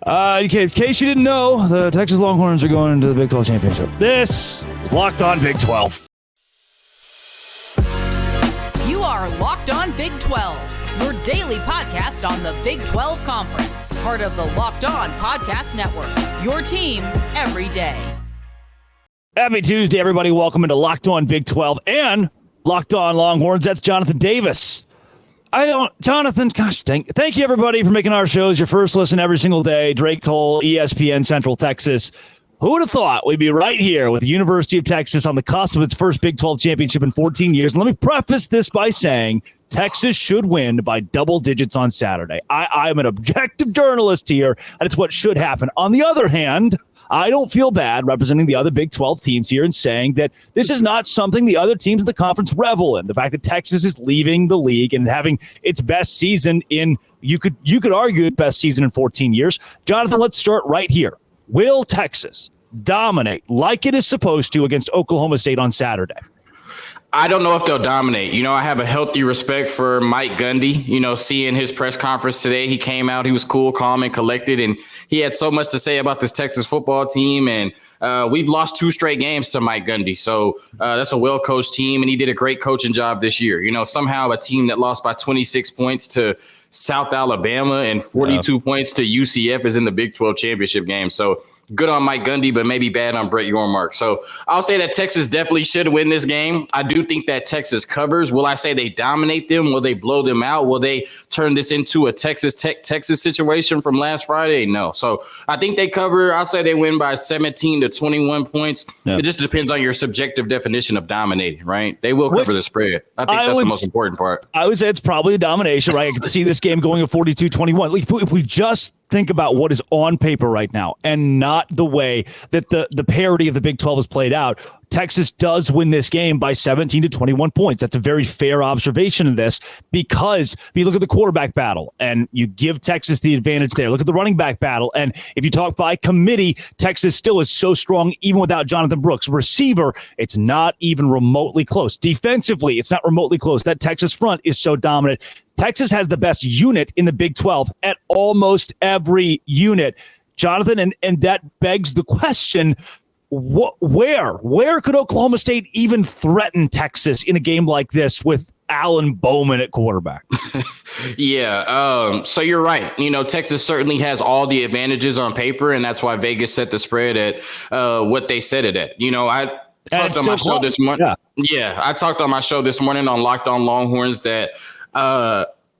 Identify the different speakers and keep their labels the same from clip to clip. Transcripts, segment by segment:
Speaker 1: In case you didn't know, the Texas Longhorns are going into the Big 12 championship. This is Locked On Big 12.
Speaker 2: You are Locked On Big 12, your daily podcast on the Big 12 Conference, part of the Locked On Podcast Network, your team every day.
Speaker 1: Happy Tuesday, everybody. Welcome into Locked On Big 12 and Locked On Longhorns. That's Jonathan Davis. Jonathan, gosh dang. Thank you, everybody, for making our shows your first listen every single day. Drake Toll, ESPN Central Texas. Who would have thought we'd be right here with the University of Texas on the cusp of its first Big 12 championship in 14 years? And let me preface this by saying Texas should win by double digits on Saturday. I'm an objective journalist here, and it's what should happen. On the other hand, I don't feel bad representing the other Big 12 teams here and saying that this is not something the other teams in the conference revel in. The fact that Texas is leaving the league and having its best season in, you could argue, its best season in 14 years. Jonathan, let's start right here. Will Texas dominate like it is supposed to against Oklahoma State on Saturday?
Speaker 3: I don't know if they'll dominate. I have a healthy respect for Mike Gundy. Seeing his press conference today, he came out, he was cool, calm, and collected, and he had so much to say about this Texas football team. And we've lost 2 straight games to Mike Gundy. So that's a well-coached team, and he did a great coaching job this year. Somehow a team that lost by 26 points to South Alabama and 42 points to UCF is in the Big 12 championship game. So good on Mike Gundy, but maybe bad on Brett Yormark. So I'll say that Texas definitely should win this game. I do think that Texas covers. Will I say they dominate them? Will they blow them out? Will they turn this into a Texas situation from last Friday? No. So I think they cover. I'll say they win by 17 to 21 points. Yeah. It just depends on your subjective definition of dominating, right? They will cover the spread. I think that's the most important part.
Speaker 1: I would say it's probably a domination, right? I could see this game going at 42-21. If we just think about what is on paper right now and not the way that the parity of the Big 12 is played out, Texas does win this game by 17 to 21 points. That's a very fair observation in this, because if you look at the quarterback battle and you give Texas the advantage there, look at the running back battle. And if you talk by committee, Texas still is so strong even without Jonathan Brooks. Receiver, it's not even remotely close. Defensively, it's not remotely close. That Texas front is so dominant. Texas has the best unit in the Big 12 at almost every unit, Jonathan, and that begs the question, where could Oklahoma State even threaten Texas in a game like this with Alan Bowman at quarterback?
Speaker 3: So you're right. Texas certainly has all the advantages on paper, and that's why Vegas set the spread at what they set it at. I talked on my show this morning. I talked on my show this morning on Locked On Longhorns that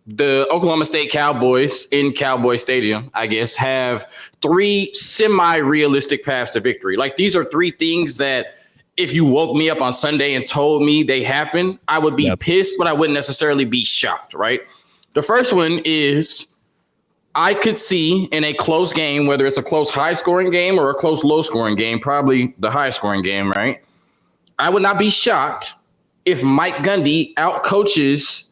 Speaker 3: the Oklahoma State Cowboys in Cowboy Stadium, I guess, have 3 semi-realistic paths to victory. Like, these are 3 things that if you woke me up on Sunday and told me they happen, I would be pissed, but I wouldn't necessarily be shocked, right? The first one is I could see in a close game, whether it's a close high-scoring game or a close low-scoring game, probably the high-scoring game, right? I would not be shocked if Mike Gundy outcoaches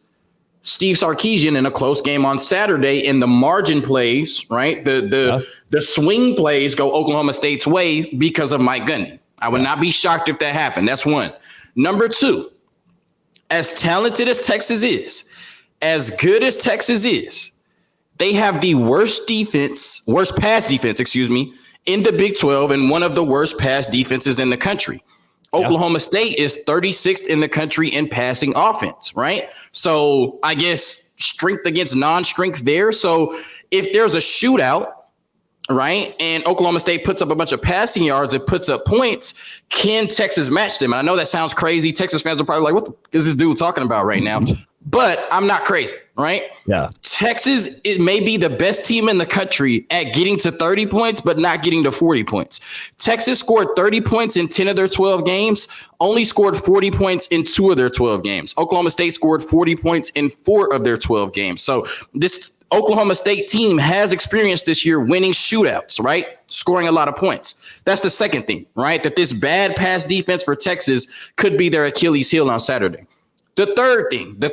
Speaker 3: Steve Sarkisian in a close game on Saturday, and the margin plays, right? The swing plays go Oklahoma State's way because of Mike Gundy. I would not be shocked if that happened. That's one. Number 2, as talented as Texas is, as good as Texas is, they have the worst pass defense, in the Big 12 and one of the worst pass defenses in the country. Oklahoma State is 36th in the country in passing offense, right? So I guess strength against non-strength there. So if there's a shootout, right, and Oklahoma State puts up a bunch of passing yards, it puts up points, can Texas match them? And I know that sounds crazy. Texas fans are probably like, what is this dude talking about right now? But I'm not crazy, right? Yeah. Texas, it may be the best team in the country at getting to 30 points, but not getting to 40 points. Texas scored 30 points in 10 of their 12 games, only scored 40 points in 2 of their 12 games. Oklahoma State scored 40 points in 4 of their 12 games. So this Oklahoma State team has experienced this year winning shootouts, right? Scoring a lot of points. That's the second thing, right? That this bad pass defense for Texas could be their Achilles heel on Saturday. The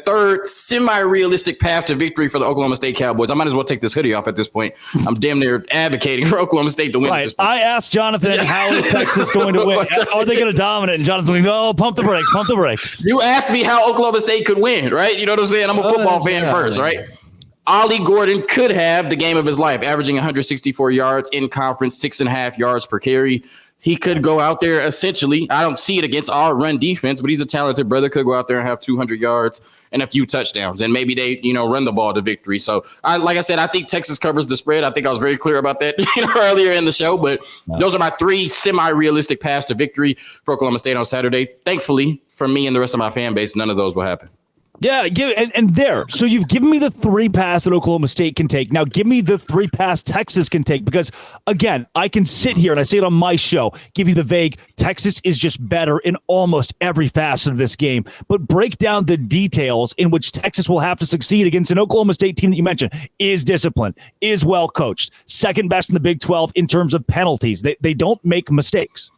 Speaker 3: third semi-realistic path to victory for the Oklahoma State Cowboys. I might as well take this hoodie off at this point. I'm damn near advocating for Oklahoma State to win.
Speaker 1: Right. I asked Jonathan, how is Texas going to win? Are they going to dominate? And Jonathan's like, no, pump the brakes.
Speaker 3: You asked me how Oklahoma State could win, right? You know what I'm saying? I'm a football fan first, right? Ollie Gordon could have the game of his life, averaging 164 yards in conference, 6.5 yards per carry. He could go out there essentially. I don't see it against our run defense, but he's a talented brother. Could go out there and have 200 yards and a few touchdowns, and maybe they, run the ball to victory. So, like I said, I think Texas covers the spread. I think I was very clear about that earlier in the show. But those are my 3 semi-realistic paths to victory for Oklahoma State on Saturday. Thankfully, for me and the rest of my fan base, none of those will happen.
Speaker 1: Yeah, and there. So you've given me the 3 paths that Oklahoma State can take. Now give me the 3 paths Texas can take, because, again, I can sit here and I say it on my show, give you the vague, Texas is just better in almost every facet of this game, but break down the details in which Texas will have to succeed against an Oklahoma State team that you mentioned is disciplined, is well coached, second best in the Big 12 in terms of penalties. They don't make mistakes.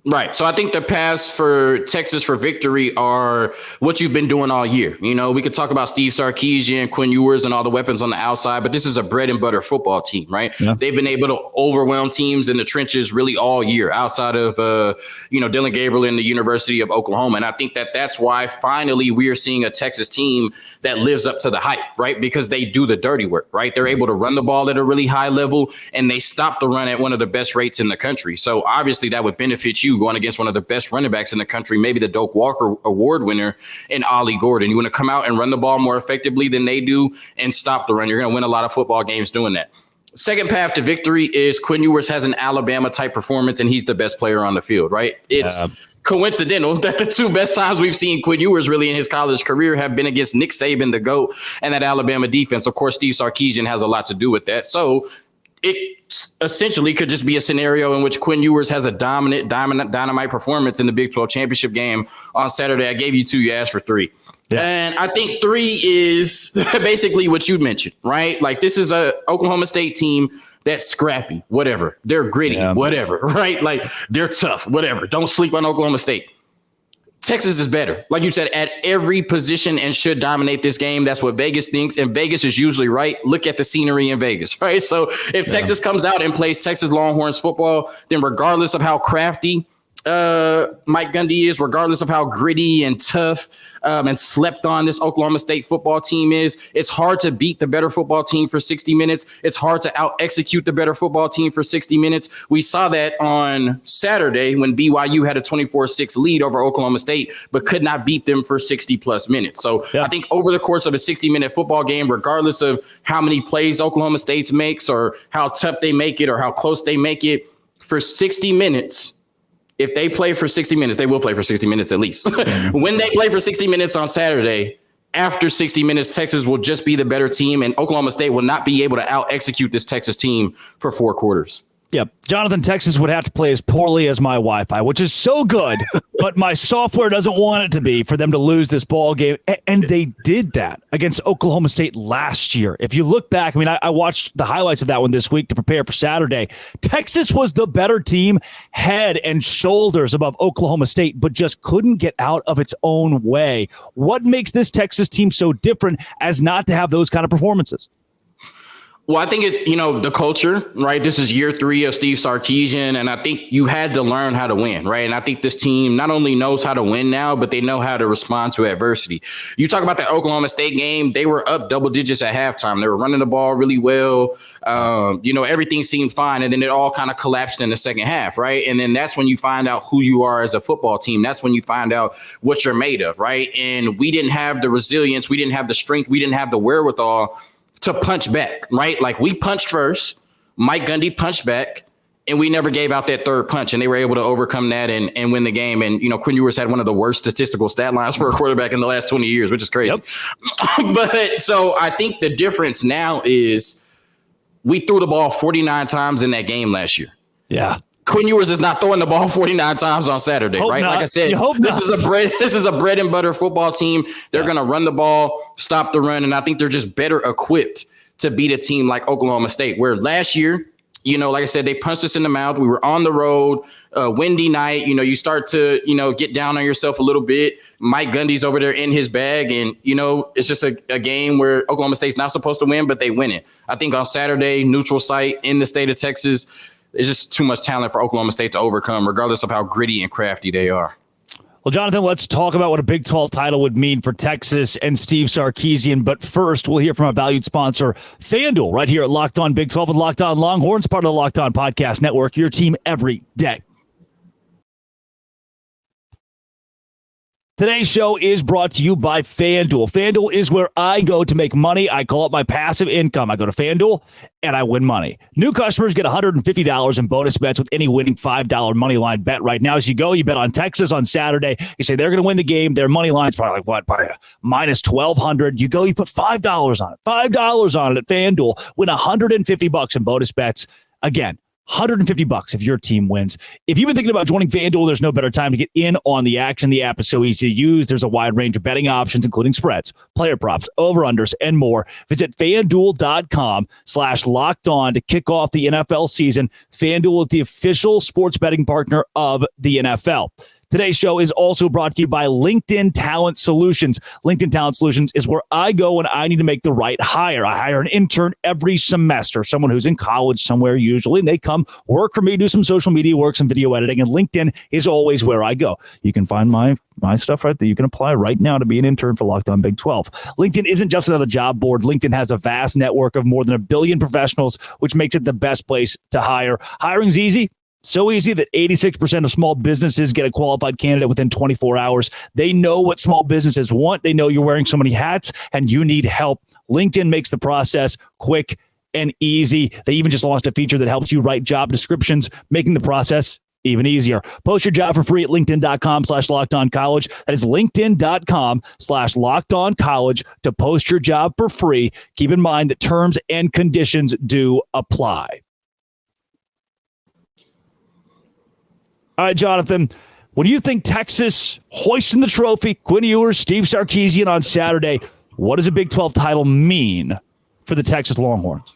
Speaker 3: Right. So I think the paths for Texas for victory are what you've been doing all year. We could talk about Steve Sarkisian, Quinn Ewers, and all the weapons on the outside, but this is a bread and butter football team, right? Yeah. They've been able to overwhelm teams in the trenches really all year outside of, Dylan Gabriel and the University of Oklahoma. And I think that's why finally we are seeing a Texas team that lives up to the hype, right? Because they do the dirty work, right? They're able to run the ball at a really high level, and they stop the run at one of the best rates in the country. So obviously that would benefit you going against one of the best running backs in the country, maybe the Doak Walker Award winner in Ollie Gordon. You want to come out and run the ball more effectively than they do and stop the run. You're going to win a lot of football games doing that. Second path to victory is Quinn Ewers has an Alabama-type performance, and he's the best player on the field, right? It's coincidental that the 2 best times we've seen Quinn Ewers really in his college career have been against Nick Saban, the GOAT, and that Alabama defense. Of course, Steve Sarkisian has a lot to do with that. So it essentially could just be a scenario in which Quinn Ewers has a dynamite performance in the Big 12 championship game on Saturday. I gave you 2, you asked for 3. Yeah. And I think 3 is basically what you mentioned, right? Like, this is a Oklahoma State team that's scrappy, whatever. They're gritty, whatever, right? Like, they're tough, whatever. Don't sleep on Oklahoma State. Texas is better, like you said, at every position and should dominate this game. That's what Vegas thinks, and Vegas is usually right. Look at the scenery in Vegas, right? So if Texas comes out and plays Texas Longhorns football, then regardless of how crafty Mike Gundy is, regardless of how gritty and tough and slept on this Oklahoma State football team is, it's hard to beat the better football team for 60 minutes. It's hard to out-execute the better football team for 60 minutes. We saw that on Saturday when BYU had a 24-6 lead over Oklahoma State, but could not beat them for 60-plus minutes. So I think over the course of a 60-minute football game, regardless of how many plays Oklahoma State makes or how tough they make it or how close they make it, for 60 minutes, if they play for 60 minutes, they will play for 60 minutes at least. When they play for 60 minutes on Saturday, after 60 minutes, Texas will just be the better team, and Oklahoma State will not be able to out-execute this Texas team for 4 quarters.
Speaker 1: Yep. Jonathan, Texas would have to play as poorly as my Wi-Fi, which is so good, but my software doesn't want it to be for them to lose this ball game. And they did that against Oklahoma State last year. If you look back, I watched the highlights of that one this week to prepare for Saturday. Texas was the better team, head and shoulders above Oklahoma State, but just couldn't get out of its own way. What makes this Texas team so different as not to have those kind of performances?
Speaker 3: Well, I think it's, the culture, right? This is year 3 of Steve Sarkisian, and I think you had to learn how to win, right? And I think this team not only knows how to win now, but they know how to respond to adversity. You talk about the Oklahoma State game, they were up double digits at halftime. They were running the ball really well. Everything seemed fine, and then it all kind of collapsed in the second half, right? And then that's when you find out who you are as a football team. That's when you find out what you're made of, right? And we didn't have the resilience. We didn't have the strength. We didn't have the wherewithal to punch back, right? Like, we punched first, Mike Gundy punched back, and we never gave out that third punch, and they were able to overcome that and win the game. And, Quinn Ewers had one of the worst statistical stat lines for a quarterback in the last 20 years, which is crazy. Yep. But so I think the difference now is we threw the ball 49 times in that game last year.
Speaker 1: Yeah.
Speaker 3: Quinn Ewers is not throwing the ball 49 times on Saturday, right?
Speaker 1: Not.
Speaker 3: Like I said, this is a bread and butter football team. They're going to run the ball, stop the run, and I think they're just better equipped to beat a team like Oklahoma State, where last year, like I said, they punched us in the mouth. We were on the road, windy night. You start to, get down on yourself a little bit. Mike Gundy's over there in his bag, and, it's just a game where Oklahoma State's not supposed to win, but they win it. I think on Saturday, neutral site in the state of Texas, it's just too much talent for Oklahoma State to overcome, regardless of how gritty and crafty they are.
Speaker 1: Well, Jonathan, let's talk about what a Big 12 title would mean for Texas and Steve Sarkisian. But first, we'll hear from our valued sponsor, FanDuel, right here at Locked On Big 12 and Locked On Longhorns, part of the Locked On Podcast Network, your team every day. Today's show is brought to you by FanDuel. FanDuel is where I go to make money. I call it my passive income. I go to FanDuel and I win money. New customers get $150 in bonus bets with any winning $5 money line bet right now. As you go, you bet on Texas on Saturday. You say they're going to win the game. Their money line's probably like, what, by minus 1,200. You go, you put $5 on it. $5 on it at FanDuel. Win $150 in bonus bets. Again, $150 if your team wins. If you've been thinking about joining FanDuel, there's no better time to get in on the action. The app is so easy to use. There's a wide range of betting options, including spreads, player props, over-unders, and more. Visit FanDuel.com/locked-on to kick off the NFL season. FanDuel is the official sports betting partner of the NFL. Today's show is also brought to you by LinkedIn Talent Solutions. LinkedIn Talent Solutions is where I go when I need to make the right hire. I hire an intern every semester, someone who's in college somewhere usually, and they come work for me, do some social media work, some video editing, and LinkedIn is always where I go. You can find my stuff right there. You can apply right now to be an intern for Locked On Big 12. LinkedIn isn't just another job board. LinkedIn has a vast network of more than 1 billion professionals, which makes it the best place to hire. Hiring's easy. So easy that 86% of small businesses get a qualified candidate within 24 hours. They know what small businesses want. They know you're wearing so many hats and you need help. LinkedIn makes the process quick and easy. They even just launched a feature that helps you write job descriptions, making the process even easier. Post your job for free at linkedin.com/lockedoncollege. That is linkedin.com/lockedoncollege to post your job for free. Keep in mind that terms and conditions do apply. All right, Jonathan, when you think Texas hoisting the trophy, Quinn Ewers, Steve Sarkisian on Saturday, what does a Big 12 title mean for the Texas Longhorns?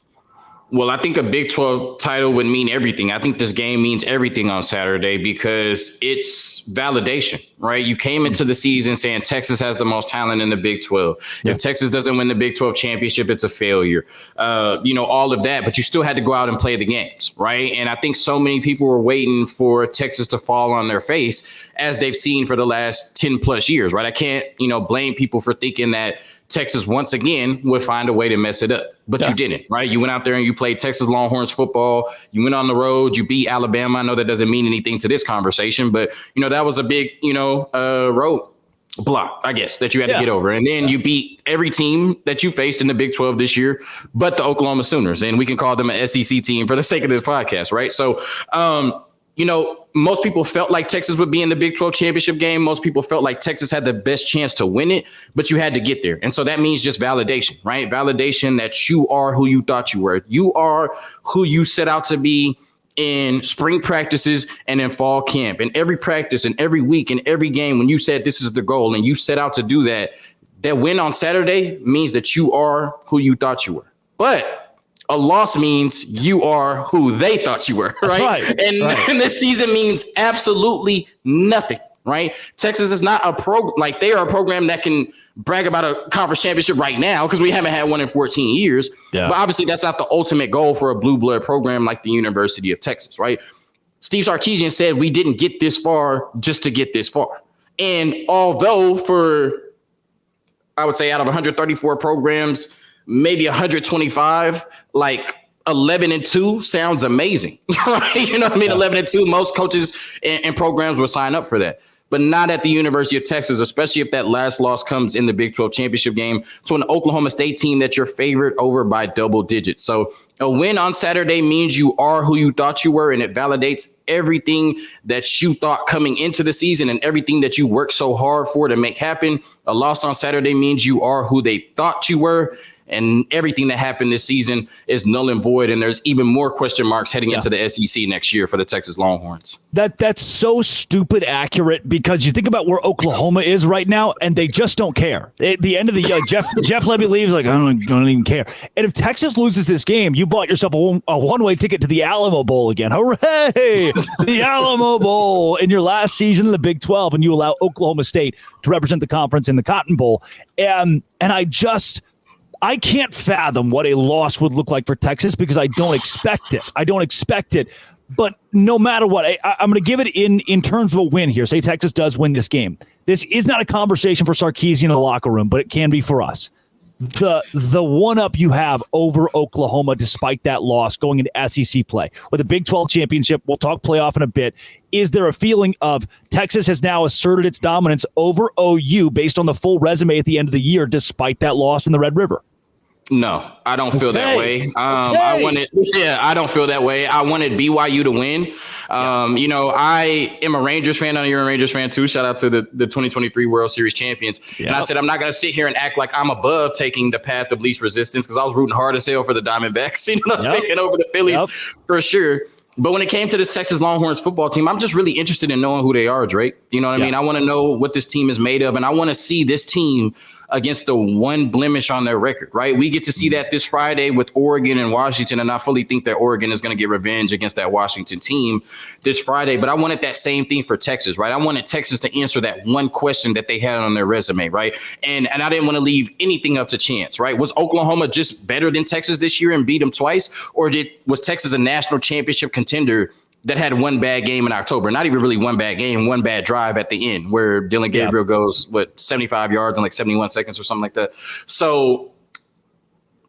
Speaker 3: Well, I think a Big 12 title would mean everything. I think this game means everything on Saturday because it's validation, right? You came into the season saying Texas has the most talent in the Big 12. Yeah. If Texas doesn't win the Big 12 championship, it's a failure. All of that, but you still had to go out and play the games, right? And I think so many people were waiting for Texas to fall on their face as they've seen for the last 10 plus years, right? I can't, blame people for thinking that Texas once again would find a way to mess it up, but you didn't, right? You went out there and you played Texas Longhorns football. You went on the road, you beat Alabama. I know that doesn't mean anything to this conversation, but that was a big, road block, I guess, that you had to get over. And then you beat every team that you faced in the Big 12 this year, but the Oklahoma Sooners, and we can call them an SEC team for the sake of this podcast, right? So, most people felt like Texas would be in the Big 12 championship game. Most people felt like Texas had the best chance to win it, but you had to get there. And so that means just validation, right? Validation that you are who you thought you were. You are who you set out to be in spring practices and in fall camp. And every practice and every week and every game, when you said this is the goal and you set out to do that, that win on Saturday means that you are who you thought you were. But a loss means you are who they thought you were, right? And this season means absolutely nothing, right? Texas is not they are a program that can brag about a conference championship right now because we haven't had one in 14 years. Yeah. But obviously that's not the ultimate goal for a blue blood program like the University of Texas, right? Steve Sarkisian said we didn't get this far just to get this far. And although I would say out of 134 programs, maybe 125, 11-2 sounds amazing, right? You know what I mean? 11-2, most coaches and programs will sign up for that, but not at the University of Texas, especially if that last loss comes in the Big 12 championship game to an Oklahoma State team that you're favored over by double digits. So a win on Saturday means you are who you thought you were, and it validates everything that you thought coming into the season and everything that you worked so hard for to make happen. A loss on Saturday means you are who they thought you were. And everything that happened this season is null and void. And there's even more question marks heading into the SEC next year for the Texas Longhorns. That's so stupid accurate because you think about where Oklahoma is right now and they just don't care. At the end of the year, Jeff Levy leaves I don't even care. And if Texas loses this game, you bought yourself a one-way ticket to the Alamo Bowl again. Hooray! The Alamo Bowl in your last season in the Big 12, and you allow Oklahoma State to represent the conference in the Cotton Bowl. And I can't fathom what a loss would look like for Texas because I don't expect it.
Speaker 1: But no matter what, I'm going to give it in terms of a win here. Say Texas does win this game. This is not a conversation for Sarkisian in the locker room, but it can be for us. The one-up you have over Oklahoma despite that loss going into SEC play. With a Big 12 championship, we'll talk playoff in a bit. Is there a feeling of Texas has now asserted its dominance over OU based on the full resume at the end of the year despite that loss in the Red River?
Speaker 3: No, I don't feel that way. I don't feel that way. I wanted BYU to win. I am a Rangers fan. I know you're a Rangers fan too. Shout out to the 2023 World Series champions. Yep. And I said, I'm not going to sit here and act like I'm above taking the path of least resistance because I was rooting hard as hell for the Diamondbacks, you know what I'm saying, over the Phillies for sure. But when it came to the Texas Longhorns football team, I'm just really interested in knowing who they are, Drake. You know what I mean? I want to know what this team is made of, and I want to see this team against the one blemish on their record, right? We get to see that this Friday with Oregon and Washington, and I fully think that Oregon is going to get revenge against that Washington team this Friday. But I wanted that same thing for Texas, right? I wanted Texas to answer that one question that they had on their resume, right? And I didn't want to leave anything up to chance, right? Was Oklahoma just better than Texas this year and beat them twice? Or was Texas a national championship contender that had one bad game in October? Not even really one bad game, one bad drive at the end where Dylan Gabriel goes, 75 yards in like 71 seconds or something like that. So,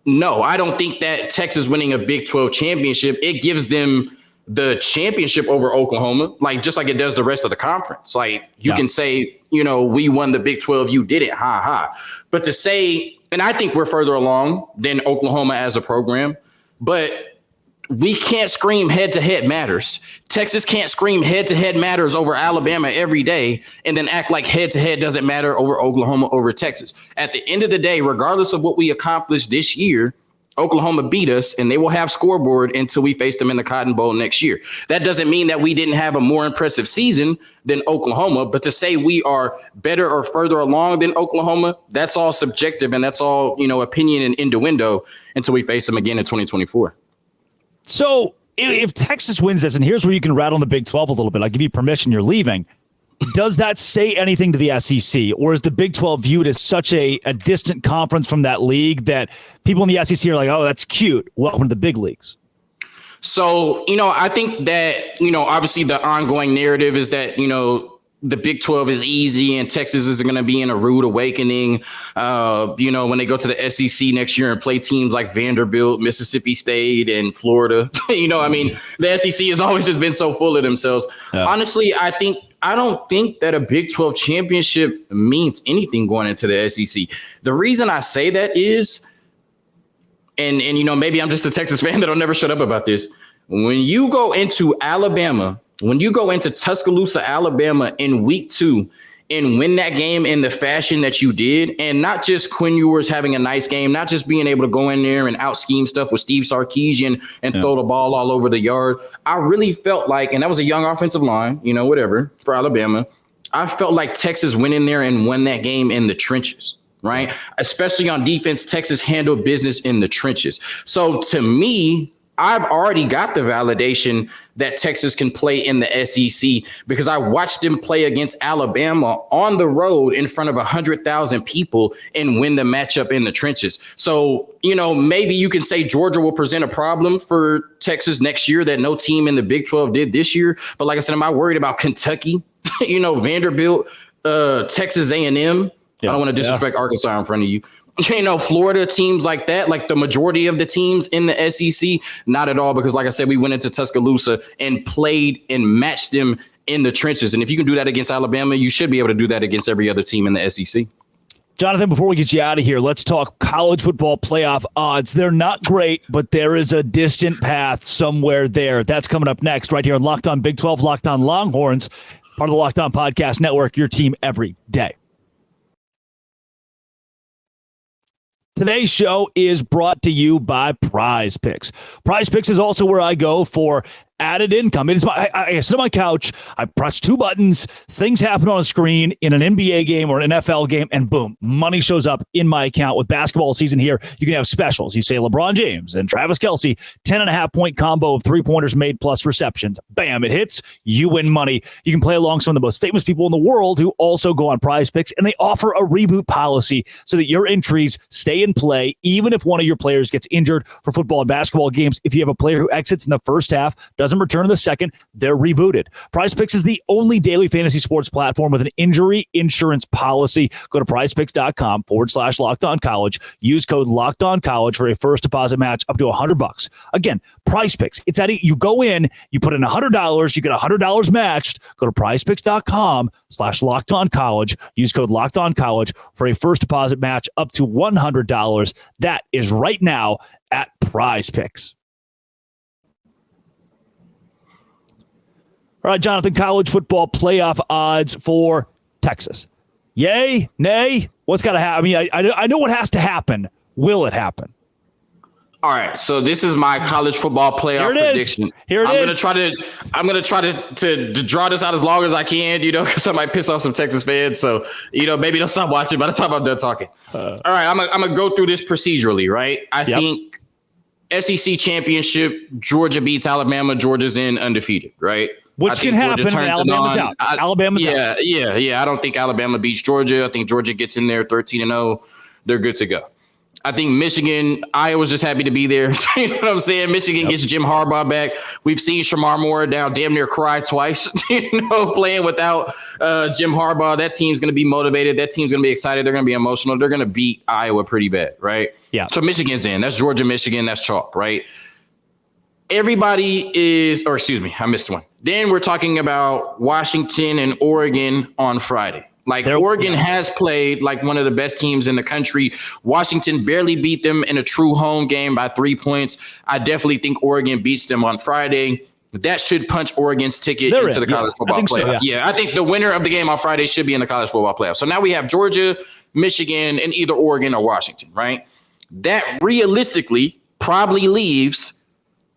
Speaker 3: no, I don't think that Texas winning a Big 12 championship, it gives them the championship over Oklahoma, like just like it does the rest of the conference. Like you can say, we won the Big 12, you did it, ha ha. But to say, and I think we're further along than Oklahoma as a program, but we can't scream head-to-head matters. Texas can't scream head-to-head matters over Alabama every day and then act like head-to-head doesn't matter over Oklahoma over Texas. At the end of the day, regardless of what we accomplished this year, Oklahoma beat us, and they will have scoreboard until we face them in the Cotton Bowl next year. That doesn't mean that we didn't have a more impressive season than Oklahoma, but to say we are better or further along than Oklahoma, that's all subjective, and that's all, opinion and innuendo until we face them again in 2024.
Speaker 1: So if Texas wins this, and here's where you can rattle on the Big 12 a little bit, I'll give you permission, you're leaving. Does that say anything to the SEC, or is the Big 12 viewed as such a distant conference from that league that people in the SEC are like, oh, that's cute, welcome to the big leagues?
Speaker 3: So, I think that, obviously the ongoing narrative is that, the Big 12 is easy and Texas is going to be in a rude awakening. When they go to the SEC next year and play teams like Vanderbilt, Mississippi State, and Florida, the SEC has always just been so full of themselves. Yeah. Honestly, I don't think that a Big 12 championship means anything going into the SEC. The reason I say that is, and maybe I'm just a Texas fan that'll never shut up about this. When you go into Alabama, when you go into Tuscaloosa, Alabama in week 2 and win that game in the fashion that you did, and not just Quinn Ewers having a nice game, not just being able to go in there and out-scheme stuff with Steve Sarkisian and throw the ball all over the yard, I really felt like, and that was a young offensive line, whatever, for Alabama, I felt like Texas went in there and won that game in the trenches, right? Especially on defense, Texas handled business in the trenches. So to me, I've already got the validation that Texas can play in the SEC because I watched them play against Alabama on the road in front of 100,000 people and win the matchup in the trenches. So, maybe you can say Georgia will present a problem for Texas next year that no team in the Big 12 did this year. But like I said, am I worried about Kentucky, Vanderbilt, Texas A&M? I don't want to disrespect Arkansas in front of you. Florida, teams like that, like the majority of the teams in the SEC, not at all, because like I said, we went into Tuscaloosa and played and matched them in the trenches. And if you can do that against Alabama, you should be able to do that against every other team in the SEC.
Speaker 1: Jonathan, before we get you out of here, let's talk college football playoff odds. They're not great, but there is a distant path somewhere there. That's coming up next right here on Locked On Big 12, Locked On Longhorns, part of the Locked On Podcast Network, your team every day. Today's show is brought to you by PrizePicks. PrizePicks is also where I go for added income. It is I sit on my couch, I press 2 buttons, things happen on a screen in an NBA game or an NFL game, and boom, money shows up in my account. With basketball season here, you can have specials. You say LeBron James and Travis Kelce, 10.5-point combo of 3-pointers made plus receptions. Bam, it hits, you win money. You can play along some of the most famous people in the world who also go on PrizePicks, and they offer a reboot policy so that your entries stay in play, even if one of your players gets injured for football and basketball games. If you have a player who exits in the first half, doesn't doesn't return the second they're rebooted. PrizePicks is the only daily fantasy sports platform with an injury insurance policy. Go to prizepicks.com/LockedOnCollege. Use code LockedOnCollege for a first deposit match up to $100. Again, PrizePicks. It's at you go in, you put in $100, you get $100 matched. Go to prizepicks.com/LockedOnCollege. Use code LockedOnCollege for a first deposit match up to $100. That is right now at PrizePicks. All right, Jonathan, college football playoff odds for Texas. Yay? Nay? What's got to happen? I mean, I know what has to happen. Will it happen?
Speaker 3: All right, so this is my college football playoff prediction. I'm gonna try to draw this out as long as I can, because I might piss off some Texas fans. So, maybe they'll stop watching by the time I'm done talking. All right, I'm gonna go through this procedurally, right? I think SEC championship, Georgia beats Alabama. Georgia's in undefeated, right?
Speaker 1: Which can happen. Alabama's out. Alabama's out.
Speaker 3: Yeah. I don't think Alabama beats Georgia. I think Georgia gets in there 13-0. They're good to go. I think Michigan, Iowa's just happy to be there. You know what I'm saying? Michigan gets Jim Harbaugh back. We've seen Shamar Moore now damn near cry twice, playing without Jim Harbaugh. That team's going to be motivated. That team's going to be excited. They're going to be emotional. They're going to beat Iowa pretty bad, right?
Speaker 1: Yeah.
Speaker 3: So Michigan's in. That's Georgia, Michigan. That's chalk, right? Everybody is, or excuse me, I missed one. Then we're talking about Washington and Oregon on Friday. Oregon has played like one of the best teams in the country. Washington barely beat them in a true home game by 3 points. I definitely think Oregon beats them on Friday. That should punch Oregon's ticket into the college football playoff. I think the winner of the game on Friday should be in the college football playoff. So now we have Georgia, Michigan, and either Oregon or Washington, right? That realistically probably leaves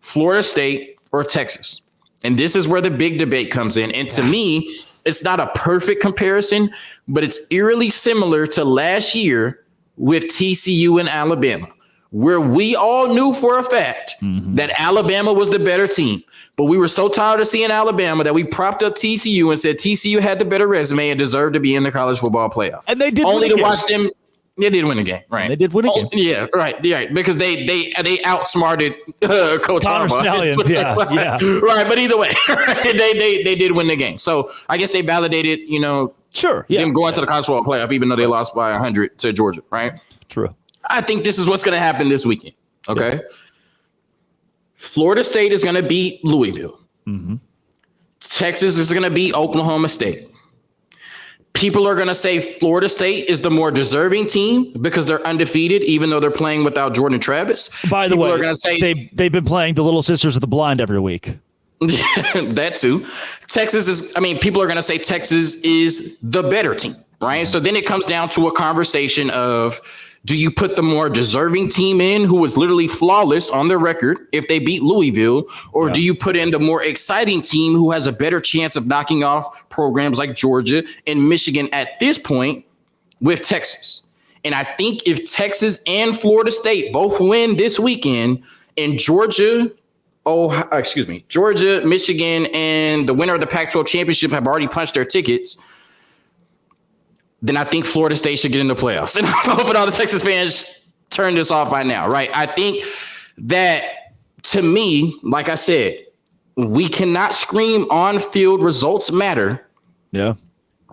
Speaker 3: Florida State or Texas. And this is where the big debate comes in. And to me, it's not a perfect comparison, but it's eerily similar to last year with TCU and Alabama, where we all knew for a fact that Alabama was the better team. But we were so tired of seeing Alabama that we propped up TCU and said TCU had the better resume and deserved to be in the college football playoff.
Speaker 1: And they did
Speaker 3: only to watch them. They did win the game, right?
Speaker 1: They did win a game.
Speaker 3: Yeah, right. Because they outsmarted Coach Harbaugh. Right, but either way, they did win the game. So I guess they validated, them going to the college football playoff, even though they lost by 100 to Georgia, right?
Speaker 1: True.
Speaker 3: I think this is what's going to happen this weekend. Okay. Yeah. Florida State is going to beat Louisville. Texas is going to beat Oklahoma State. People are going to say Florida State is the more deserving team because they're undefeated, even though they're playing without Jordan Travis.
Speaker 1: By the way, are going to say they've been playing the Little Sisters of the Blind every week.
Speaker 3: That too. People are going to say Texas is the better team, right? So then it comes down to a conversation of, do you put the more deserving team in who was literally flawless on their record if they beat Louisville, or do you put in the more exciting team who has a better chance of knocking off programs like Georgia and Michigan at this point with Texas? And I think if Texas and Florida State both win this weekend and Georgia, Michigan, and the winner of the Pac-12 championship have already punched their tickets, then I think Florida State should get in the playoffs. And I'm hoping all the Texas fans turn this off by now, right? I think that, to me, like I said, we cannot scream on-field results matter.
Speaker 1: Yeah.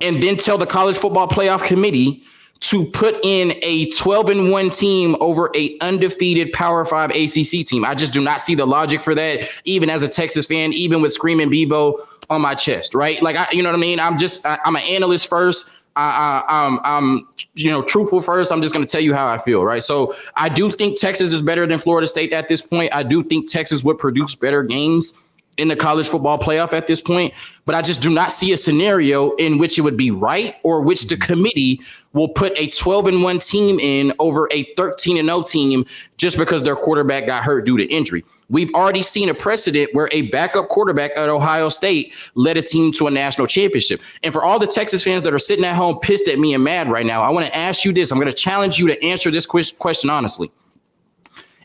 Speaker 3: And then tell the College Football Playoff Committee to put in a 12-1 team over a undefeated Power 5 ACC team. I just do not see the logic for that, even as a Texas fan, even with Screaming Bebo on my chest, right? You know what I mean? I'm an analyst first. I'm truthful first. I'm just going to tell you how I feel, right? So I do think Texas is better than Florida State at this point. I do think Texas would produce better games in the college football playoff at this point, but I just do not see a scenario in which it would be right or which the committee will put a 12-1 team in over a 13-0 team just because their quarterback got hurt due to injury. We've already seen a precedent where a backup quarterback at Ohio State led a team to a national championship. And for all the Texas fans that are sitting at home pissed at me and mad right now, I want to ask you this. I'm going to challenge you to answer this question honestly.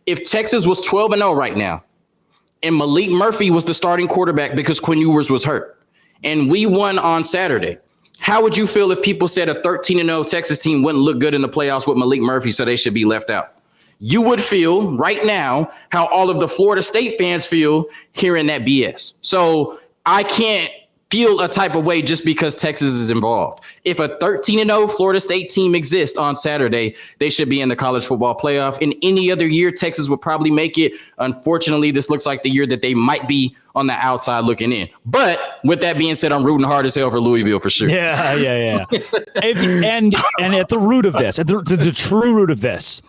Speaker 3: If Texas was 12-0 right now and Malik Murphy was the starting quarterback because Quinn Ewers was hurt and we won on Saturday, how would you feel if people said a 13-0 Texas team wouldn't look good in the playoffs with Malik Murphy, so they should be left out? you would feel right now how all of the Florida State fans feel hearing that BS. So I can't feel a type of way just because Texas is involved. If a 13-0 Florida State team exists on Saturday, they should be in the college football playoff. In any other year, Texas would probably make it. Unfortunately, this looks like the year that they might be on the outside looking in. But with that being said, I'm rooting hard as hell for Louisville for sure.
Speaker 1: Yeah. and at the root of this, at the true root of this,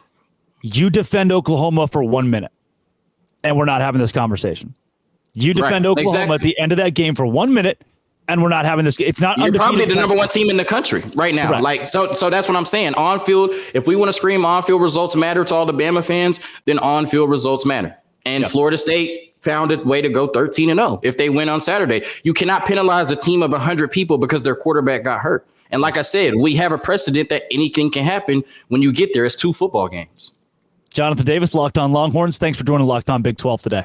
Speaker 1: you defend Oklahoma for 1 minute, and we're not having this conversation. You defend Oklahoma at the end of that game for 1 minute, and we're not having this. It's not.
Speaker 3: You're probably the number one team in the country right now.
Speaker 1: Correct.
Speaker 3: So that's what I'm saying. On field, if we want to scream on field results matter to all the Bama fans, then on field results matter. And Florida State found a way to go 13-0 if they win on Saturday. You cannot penalize a team of 100 people because their quarterback got hurt. And like I said, we have a precedent that anything can happen when you get there. It's 2 football games.
Speaker 1: Jonathan Davis, Locked On Longhorns. Thanks for joining Locked On Big 12 today.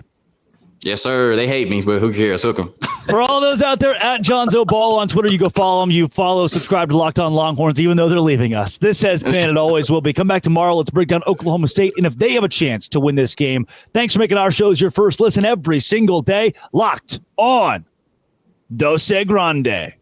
Speaker 3: Yes, sir. They hate me, but who cares? Hook 'em.
Speaker 1: For all those out there, at Jonzo Ball on Twitter, you go follow them. You subscribe to Locked On Longhorns, even though they're leaving us. This has been and always will be. Come back tomorrow. Let's break down Oklahoma State, and if they have a chance to win this game. Thanks for making our shows your first listen every single day. Locked On Dose Grande.